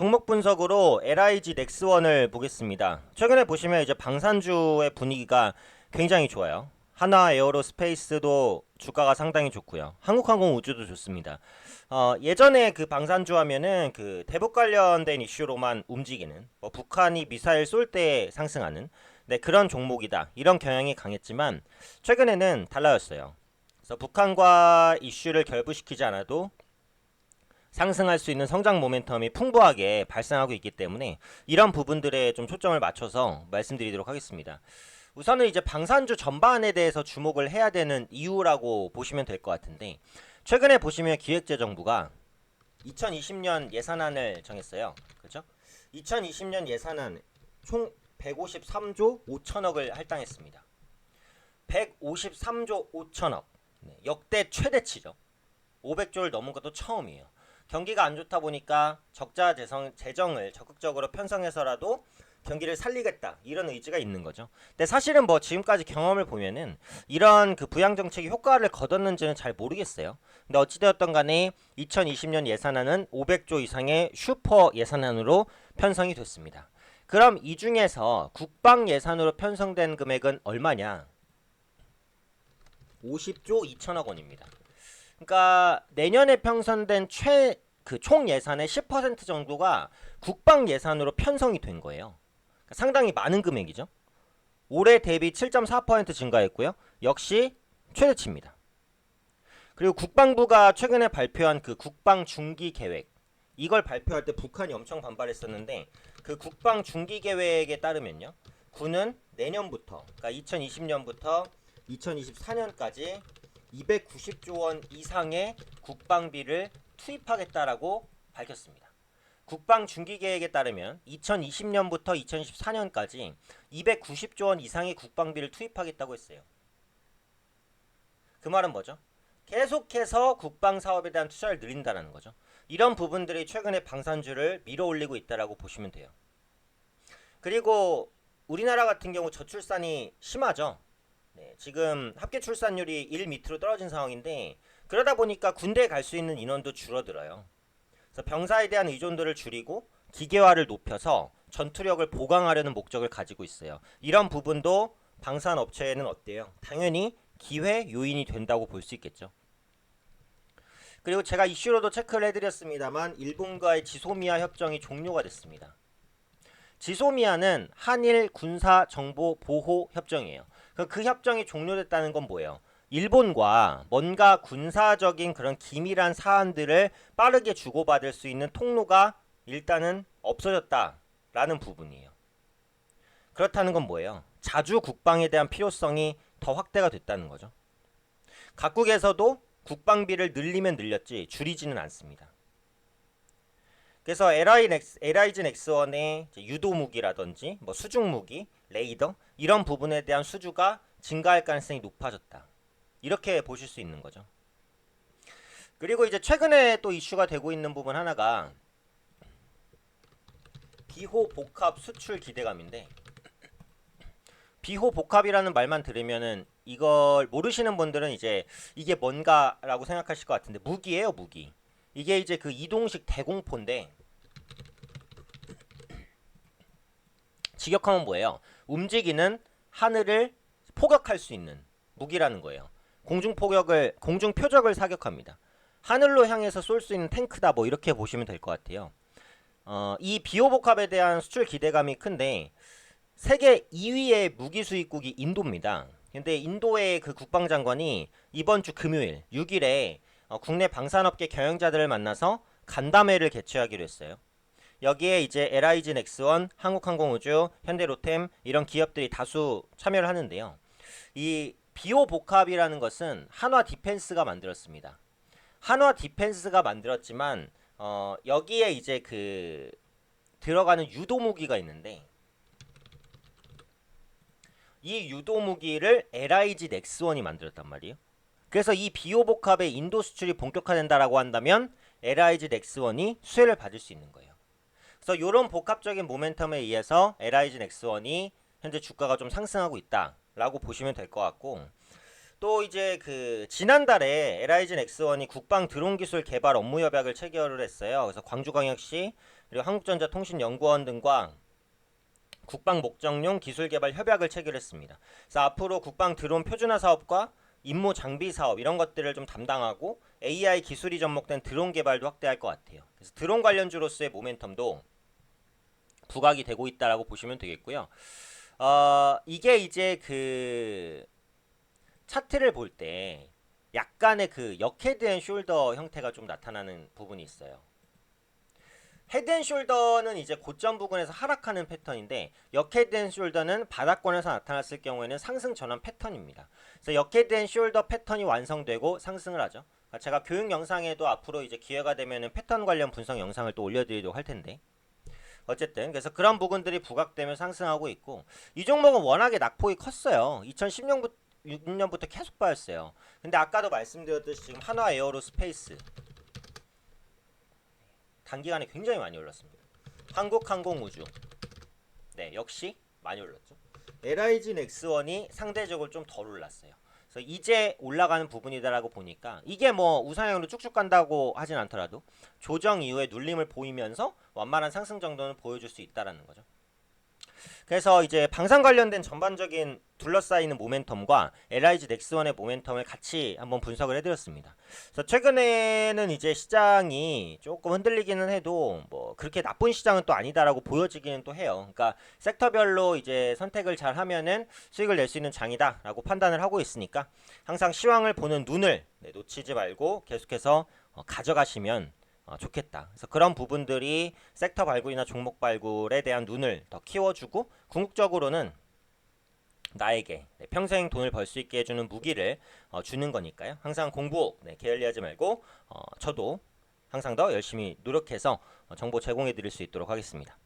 종목 분석으로 LIG 넥스원을 보겠습니다. 최근에 보시면 이제 방산주의 분위기가 굉장히 좋아요. 하나 에어로스페이스도 주가가 상당히 좋고요. 한국항공우주도 좋습니다. 예전에 그 방산주 하면은 그 대북 관련된 이슈로만 움직이는 뭐 북한이 미사일 쏠 때 상승하는 네, 그런 종목이다. 이런 경향이 강했지만 최근에는 달라졌어요. 그래서 북한과 이슈를 결부시키지 않아도 상승할 수 있는 성장 모멘텀이 풍부하게 발생하고 있기 때문에 이런 부분들에 좀 초점을 맞춰서 말씀드리도록 하겠습니다. 우선은 이제 방산주 전반에 대해서 주목을 해야 되는 이유라고 보시면 될 것 같은데, 최근에 보시면 기획재정부가 2020년 예산안을 정했어요. 그렇죠? 2020년 예산안 총 153조 5천억을 할당했습니다. 153조 5천억. 네, 역대 최대치죠. 500조를 넘은 것도 처음이에요. 경기가 안 좋다 보니까 적자 재정을 적극적으로 편성해서라도 경기를 살리겠다, 이런 의지가 있는 거죠. 근데 사실은 뭐 지금까지 경험을 보면은 이런 그 부양 정책이 효과를 거뒀는지는 잘 모르겠어요. 근데 어찌되었던 간에 2020년 예산안은 500조 이상의 슈퍼 예산안으로 편성이 됐습니다. 그럼 이 중에서 국방 예산으로 편성된 금액은 얼마냐? 50조 2천억 원입니다. 그러니까 내년에 편성된 총 예산의 10% 정도가 국방 예산으로 편성이 된 거예요. 그러니까 상당히 많은 금액이죠. 올해 대비 7.4% 증가했고요. 역시 최대치입니다. 그리고 국방부가 최근에 발표한 그 국방 중기 계획, 이걸 발표할 때 북한이 엄청 반발했었는데, 그 국방 중기 계획에 따르면요, 군은 내년부터, 그러니까 2020년부터 2024년까지 290조 원 이상의 국방비를 투입하겠다라고 밝혔습니다. 국방 중기 계획에 따르면 2020년부터 2024년까지 290조 원 이상의 국방비를 투입하겠다고 했어요. 그 말은 뭐죠? 계속해서 국방 사업에 대한 투자를 늘린다는 거죠. 이런 부분들이 최근에 방산주를 밀어올리고 있다라고 보시면 돼요. 그리고 우리나라 같은 경우 저출산이 심하죠. 네, 지금 합계 출산율이 1 밑으로 떨어진 상황인데, 그러다 보니까 군대에 갈 수 있는 인원도 줄어들어요. 그래서 병사에 대한 의존도를 줄이고 기계화를 높여서 전투력을 보강하려는 목적을 가지고 있어요. 이런 부분도 방산 업체에는 어때요? 당연히 기회 요인이 된다고 볼 수 있겠죠. 그리고 제가 이슈로도 체크를 해드렸습니다만, 일본과의 지소미아 협정이 종료가 됐습니다. 지소미아는 한일 군사 정보 보호 협정이에요. 그 협정이 종료됐다는 건 뭐예요? 일본과 뭔가 군사적인 그런 기밀한 사안들을 빠르게 주고받을 수 있는 통로가 일단은 없어졌다라는 부분이에요. 그렇다는 건 뭐예요? 자주 국방에 대한 필요성이 더 확대가 됐다는 거죠. 각국에서도 국방비를 늘리면 늘렸지 줄이지는 않습니다. 그래서 LIG 넥스원의 유도 무기라든지 뭐 수중 무기, 레이더, 이런 부분에 대한 수주가 증가할 가능성이 높아졌다, 이렇게 보실 수 있는 거죠. 그리고 이제 최근에 또 이슈가 되고 있는 부분 하나가 비호복합 수출 기대감인데, 비호복합이라는 말만 들으면은 이걸 모르시는 분들은 이제 이게 뭔가라고 생각하실 것 같은데, 무기예요, 무기. 이게 이제 그 이동식 대공포인데, 직역하면 뭐예요? 움직이는 하늘을 포격할 수 있는 무기라는 거예요. 공중 표적을 사격합니다. 하늘로 향해서 쏠 수 있는 탱크다, 뭐 이렇게 보시면 될 것 같아요. 이 비호복합에 대한 수출 기대감이 큰데, 세계 2위의 무기 수입국이 인도입니다. 근데 인도의 그 국방장관이 이번 주 금요일 6일에 국내 방산업계 경영자들을 만나서 간담회를 개최하기로 했어요. 여기에 이제 LIG 넥스원, 한국항공우주, 현대로템, 이런 기업들이 다수 참여를 하는데요. 이 비호복합이라는 것은 한화 디펜스가 만들었습니다. 한화 디펜스가 만들었지만 여기에 이제 그 들어가는 유도 무기가 있는데, 이 유도 무기를 LIG 넥스원이 만들었단 말이에요. 그래서 이 비호복합의 인도 수출이 본격화된다라고 한다면 LIG 넥스원이 수혜를 받을 수 있는 거예요. 그래서 이런 복합적인 모멘텀에 의해서 LIG 넥스원이 현재 주가가 좀 상승하고 있다라고 보시면 될 것 같고, 또 이제 그 지난달에 LIG 넥스원이 국방 드론 기술 개발 업무 협약을 체결을 했어요. 그래서 광주광역시 그리고 한국전자통신연구원 등과 국방 목적용 기술 개발 협약을 체결했습니다. 그래서 앞으로 국방 드론 표준화 사업과 임무 장비 사업 이런 것들을 좀 담당하고 AI 기술이 접목된 드론 개발도 확대할 것 같아요. 그래서 드론 관련주로서의 모멘텀도 부각이 되고 있다라고 보시면 되겠고요. 이게 이제 그 차트를 볼 때 약간의 그 역헤드앤숄더 형태가 좀 나타나는 부분이 있어요. 헤드앤숄더는 이제 고점 부근에서 하락하는 패턴인데 역헤드앤숄더는 바닥권에서 나타났을 경우에는 상승 전환 패턴입니다. 그래서 역헤드앤숄더 패턴이 완성되고 상승을 하죠. 제가 교육 영상에도 앞으로 이제 기회가 되면은 패턴 관련 분석 영상을 또 올려드리도록 할 텐데 어쨌든 그래서 그런 부분들이 부각되며 상승하고 있고 이 종목은 워낙에 낙폭이 컸어요. 2010년부터 6년부터 계속 빠졌어요. 근데 아까도 말씀드렸듯이 지금 한화 에어로스페이스 단기간에 굉장히 많이 올랐습니다. 한국항공우주 네 역시 많이 올랐죠. LIG 넥스원이 상대적으로 좀 덜 올랐어요. 그래서 이제 올라가는 부분이다라고 보니까 이게 뭐 우상향으로 쭉쭉 간다고 하진 않더라도 조정 이후에 눌림을 보이면서 완만한 상승 정도는 보여줄 수 있다라는 거죠. 그래서 이제 방산 관련된 전반적인 둘러싸이는 모멘텀과 LIG 넥스원의 모멘텀을 같이 한번 분석을 해드렸습니다. 그래서 최근에는 이제 시장이 조금 흔들리기는 해도 뭐 그렇게 나쁜 시장은 또 아니다라고 보여지기는 또 해요. 그러니까 섹터별로 이제 선택을 잘 하면은 수익을 낼 수 있는 장이다라고 판단을 하고 있으니까 항상 시황을 보는 눈을 놓치지 말고 계속해서 가져가시면 좋겠다. 그래서 그런 부분들이 섹터 발굴이나 종목 발굴에 대한 눈을 더 키워주고 궁극적으로는 나에게 평생 돈을 벌 수 있게 해주는 무기를 주는 거니까요. 항상 공부 게을리하지 말고 저도 항상 더 열심히 노력해서 정보 제공해 드릴 수 있도록 하겠습니다.